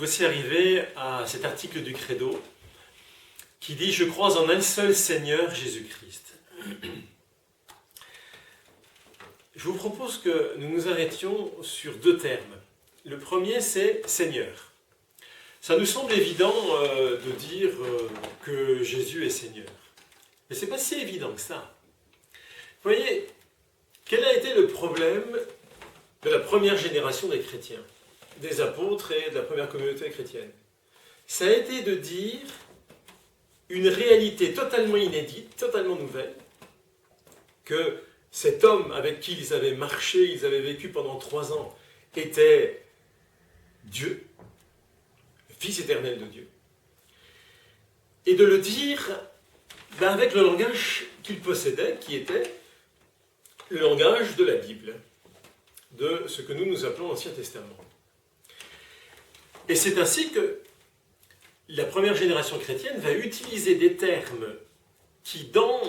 voici arrivé à cet article du Credo qui dit « Je crois en un seul Seigneur Jésus-Christ ». Je vous propose que nous nous arrêtions sur deux termes. Le premier, c'est « Seigneur ». Ça nous semble évident de dire que Jésus est Seigneur. Mais ce n'est pas si évident que ça. Vous voyez, quel a été le problème de la première génération des chrétiens, des apôtres et de la première communauté chrétienne? Ça a été de dire une réalité totalement inédite, totalement nouvelle, que cet homme avec qui ils avaient marché, ils avaient vécu pendant 3 ans, était Dieu, le Fils éternel de Dieu. Et de le dire avec le langage qu'il possédait, qui était le langage de la Bible, de ce que nous appelons l'Ancien Testament. Et c'est ainsi que la première génération chrétienne va utiliser des termes qui, dans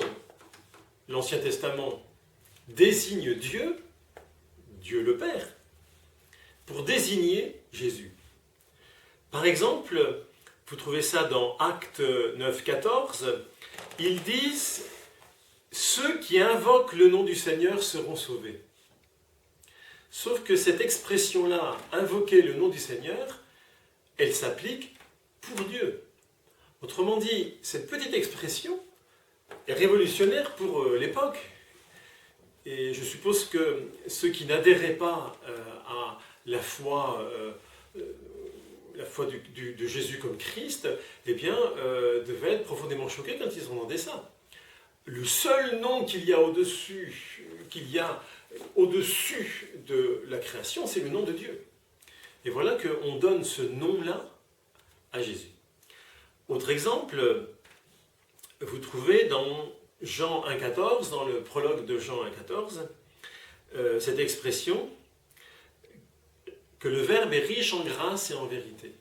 l'Ancien Testament, désignent Dieu, Dieu le Père, pour désigner Jésus. Par exemple, vous trouvez ça dans Actes 9, 14, ils disent « Ceux qui invoquent le nom du Seigneur seront sauvés ». Sauf que cette expression-là, invoquer le nom du Seigneur, elle s'applique pour Dieu. Autrement dit, cette petite expression est révolutionnaire pour l'époque. Et je suppose que ceux qui n'adhéraient pas à la foi de Jésus comme Christ, eh bien, devaient être profondément choqués quand ils entendaient ça. Le seul nom qu'il y a au-dessus de la création, c'est le nom de Dieu. Et voilà qu'on donne ce nom-là à Jésus. Autre exemple, vous trouvez dans Jean 1,14, dans le prologue de Jean 1,14, cette expression que le Verbe est riche en grâce et en vérité.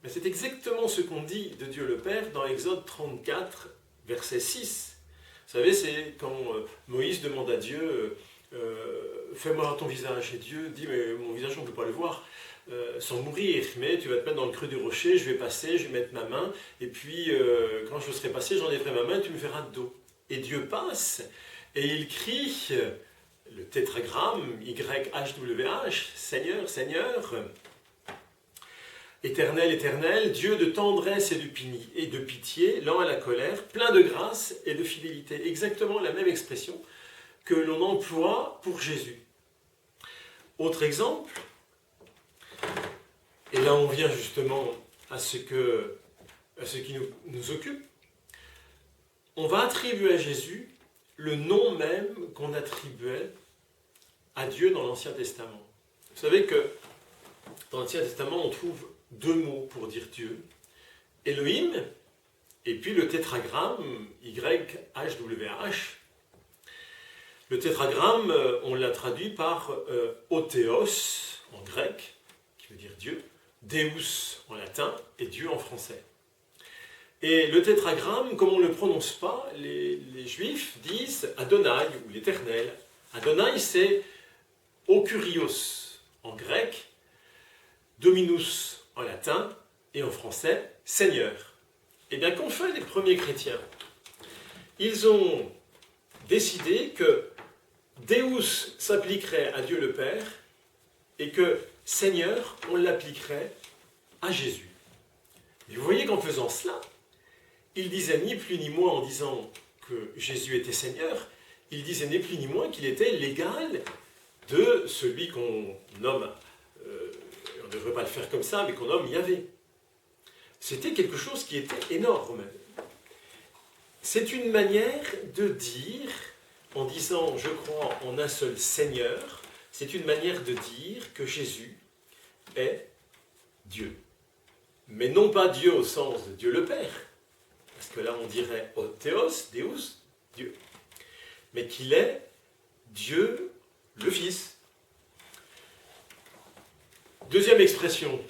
Mais c'est exactement ce qu'on dit de Dieu le Père dans Exode 34, verset 6. Vous savez, c'est quand Moïse demande à Dieu « Fais-moi ton visage ». Et Dieu dit « Mais mon visage, on ne peut pas le voir sans mourir, mais tu vas te mettre dans le creux du rocher, je vais passer, je vais mettre ma main, et puis quand je serai passé, j'enlèverai ma main, et tu me verras de dos. » Et Dieu passe, et il crie le tétragramme YHWH, Seigneur, Seigneur, Éternel, Éternel, Dieu de tendresse et de pitié, lent à la colère, plein de grâce et de fidélité. Exactement la même expression que l'on emploie pour Jésus. Autre exemple, et là on vient justement à ce qui nous occupe, on va attribuer à Jésus le nom même qu'on attribuait à Dieu dans l'Ancien Testament. Vous savez que dans l'Ancien Testament, on trouve 2 mots pour dire Dieu, Elohim, et puis le tétragramme YHWH. Le tétragramme, on l'a traduit par Othéos en grec, qui veut dire Dieu, Deus en latin et Dieu en français. Et le tétragramme, comme on ne le prononce pas, les Juifs disent Adonai ou l'Éternel. Adonai, c'est Okurios en grec, Dominus en latin et en français, Seigneur. Et bien qu'ont fait les premiers chrétiens? Ils ont décidé que Deus s'appliquerait à Dieu le Père et que Seigneur, on l'appliquerait à Jésus. Et vous voyez qu'en faisant cela, il disait ni plus ni moins en disant que Jésus était Seigneur, il disait ni plus ni moins qu'il était l'égal de celui qu'on nomme, on ne devrait pas le faire comme ça, mais qu'on nomme Yahvé. C'était quelque chose qui était énorme. C'est une manière de dire, en disant je crois en un seul Seigneur, c'est une manière de dire que Jésus est Dieu. Mais non pas Dieu au sens de Dieu le Père, parce que là on dirait Théos, Deus, Dieu, mais qu'il est Dieu le Fils. Deuxième expression,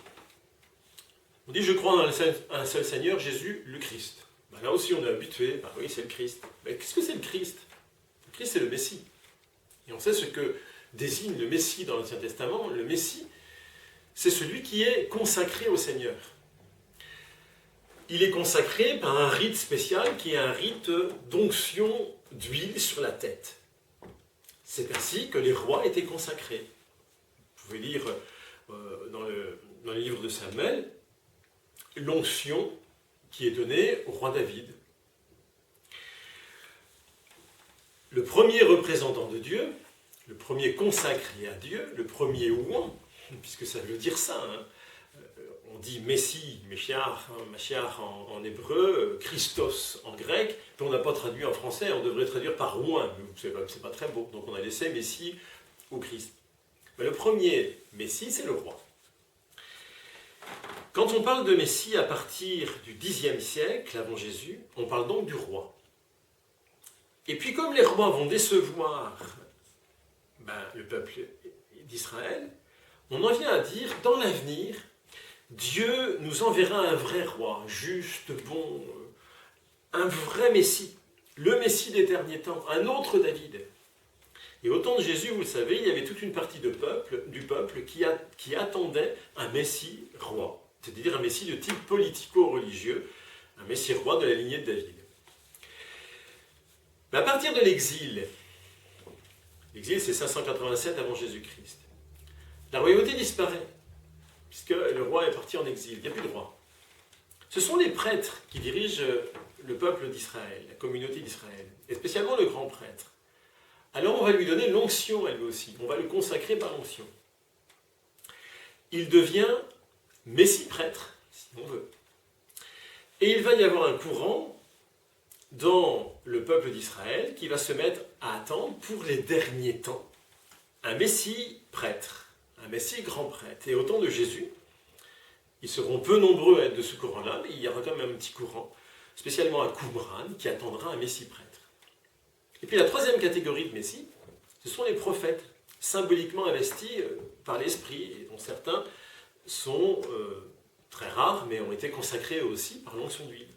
on dit je crois en un seul Seigneur, Jésus le Christ. Ben là aussi on est habitué, ben oui c'est le Christ. Mais qu'est-ce que c'est le Christ? Le Christ c'est le Messie. Et on sait ce que désigne le Messie dans l'Ancien Testament. Le Messie, c'est celui qui est consacré au Seigneur. Il est consacré par un rite spécial qui est un rite d'onction d'huile sur la tête. C'est ainsi que les rois étaient consacrés. Vous pouvez lire dans le livre de Samuel l'onction qui est donnée au roi David. Le premier représentant de Dieu, le premier consacré à Dieu, le premier ouan, puisque ça veut dire ça, hein. On dit Messie, Mashiach en hébreu, Christos en grec, puis on n'a pas traduit en français, on devrait traduire par ouin, mais c'est pas très beau, donc on a laissé Messie ou Christ. Mais le premier Messie, c'est le roi. Quand on parle de Messie à partir du Xe siècle avant Jésus, on parle donc du roi. Et puis comme les rois vont décevoir le peuple d'Israël, on en vient à dire, dans l'avenir, Dieu nous enverra un vrai roi, juste, bon, un vrai Messie, le Messie des derniers temps, un autre David. Et au temps de Jésus, vous le savez, il y avait toute une partie du peuple qui attendait un Messie roi, c'est-à-dire un Messie de type politico-religieux, un Messie roi de la lignée de David. Mais à partir de l'exil c'est 587 avant Jésus-Christ, la royauté disparaît, puisque le roi est parti en exil, il n'y a plus de roi. Ce sont les prêtres qui dirigent le peuple d'Israël, la communauté d'Israël, et spécialement le grand prêtre. Alors on va lui donner l'onction à lui aussi, on va le consacrer par l'onction. Il devient messie-prêtre, si on veut. Et il va y avoir un courant dans le peuple d'Israël qui va se mettre à attendre pour les derniers temps un messie-prêtre, un messie grand prêtre. Et au temps de Jésus, ils seront peu nombreux à être de ce courant-là, mais il y aura quand même un petit courant, spécialement à Qumran, qui attendra un messie prêtre. Et puis la troisième catégorie de messie, ce sont les prophètes, symboliquement investis par l'Esprit, et dont certains sont très rares, mais ont été consacrés aussi par l'onction d'huile.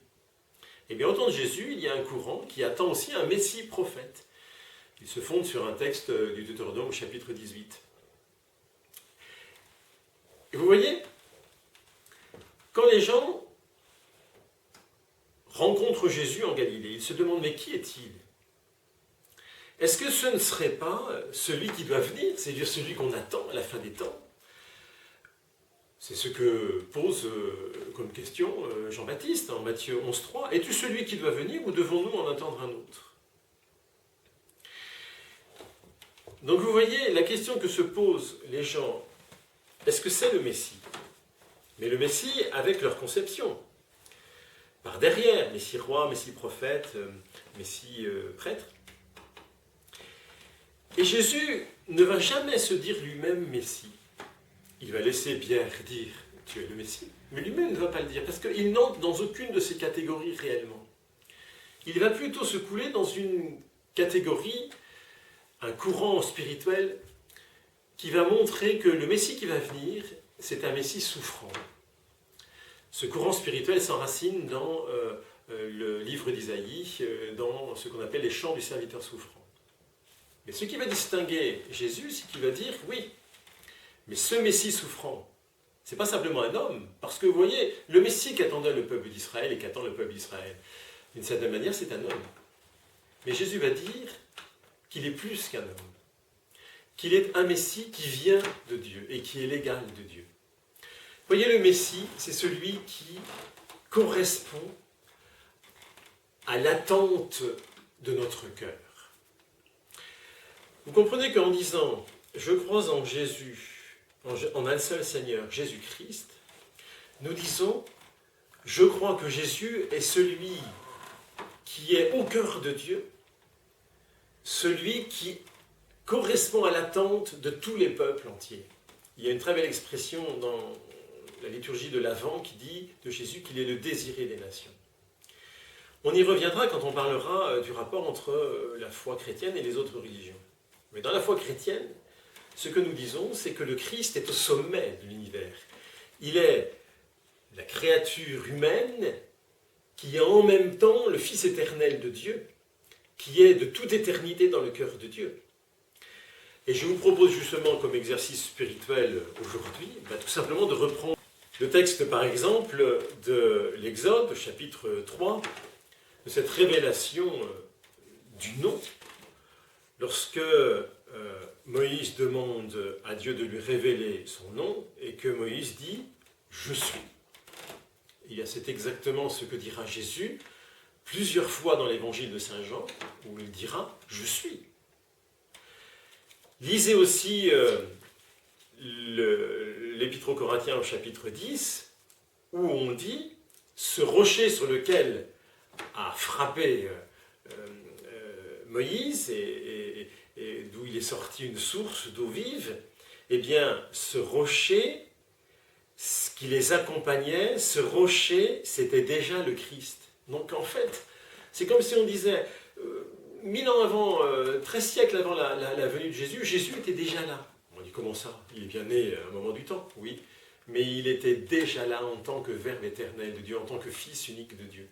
Et bien au temps de Jésus, il y a un courant qui attend aussi un messie prophète. Il se fonde sur un texte du Deutéronome au chapitre 18. Et vous voyez, quand les gens rencontrent Jésus en Galilée, ils se demandent, mais qui est-il ? Est-ce que ce ne serait pas celui qui doit venir, c'est-à-dire celui qu'on attend à la fin des temps ? C'est ce que pose comme question Jean-Baptiste en Matthieu 11,3. Es-tu celui qui doit venir ou devons-nous en attendre un autre ? Donc vous voyez, la question que se posent les gens, est-ce que c'est le Messie ? Mais le Messie avec leur conception. Par derrière, Messie roi, Messie prophète, Messie prêtre. Et Jésus ne va jamais se dire lui-même Messie. Il va laisser Pierre dire « tu es le Messie », mais lui-même ne va pas le dire, parce qu'il n'entre dans aucune de ces catégories réellement. Il va plutôt se couler dans une catégorie, un courant spirituel, qui va montrer que le Messie qui va venir, c'est un Messie souffrant. Ce courant spirituel s'enracine dans le livre d'Isaïe, dans ce qu'on appelle les chants du serviteur souffrant. Mais ce qui va distinguer Jésus, c'est qu'il va dire « oui ». Mais ce Messie souffrant, ce n'est pas simplement un homme, parce que vous voyez, le Messie qu'attendait le peuple d'Israël et qu'attend le peuple d'Israël, d'une certaine manière, c'est un homme. Mais Jésus va dire qu'il est plus qu'un homme, qu'il est un Messie qui vient de Dieu et qui est l'égal de Dieu. Vous voyez, le Messie, c'est celui qui correspond à l'attente de notre cœur. Vous comprenez qu'en disant « je crois en Jésus », en un seul Seigneur, Jésus-Christ, nous disons, je crois que Jésus est celui qui est au cœur de Dieu, celui qui correspond à l'attente de tous les peuples entiers. Il y a une très belle expression dans la liturgie de l'Avent qui dit de Jésus qu'il est le désiré des nations. On y reviendra quand on parlera du rapport entre la foi chrétienne et les autres religions. Mais dans la foi chrétienne, ce que nous disons, c'est que le Christ est au sommet de l'univers. Il est la créature humaine qui est en même temps le Fils éternel de Dieu, qui est de toute éternité dans le cœur de Dieu. Et je vous propose justement comme exercice spirituel aujourd'hui, tout simplement de reprendre le texte par exemple de l'Exode, chapitre 3, de cette révélation du nom, lorsque Moïse demande à Dieu de lui révéler son nom et que Moïse dit « Je suis ». C'est exactement ce que dira Jésus plusieurs fois dans l'évangile de Saint Jean, où il dira « Je suis ». Lisez aussi l'Épître aux Corinthiens au chapitre 10, où on dit « Ce rocher sur lequel a frappé Moïse et d'où il est sorti une source d'eau vive, eh bien, ce rocher, ce qui les accompagnait, ce rocher, c'était déjà le Christ. » Donc en fait, c'est comme si on disait, 1000 ans avant, 13 siècles avant la venue de Jésus, Jésus était déjà là. On dit comment ça? Il est bien né à un moment du temps, oui, mais il était déjà là en tant que Verbe éternel de Dieu, en tant que Fils unique de Dieu.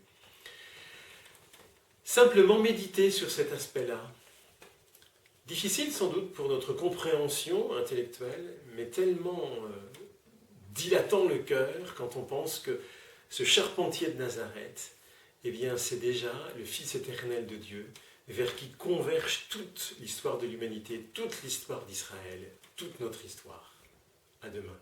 Simplement méditer sur cet aspect-là. Difficile sans doute pour notre compréhension intellectuelle, mais tellement dilatant le cœur quand on pense que ce charpentier de Nazareth, eh bien c'est déjà le Fils éternel de Dieu, vers qui converge toute l'histoire de l'humanité, toute l'histoire d'Israël, toute notre histoire. À demain.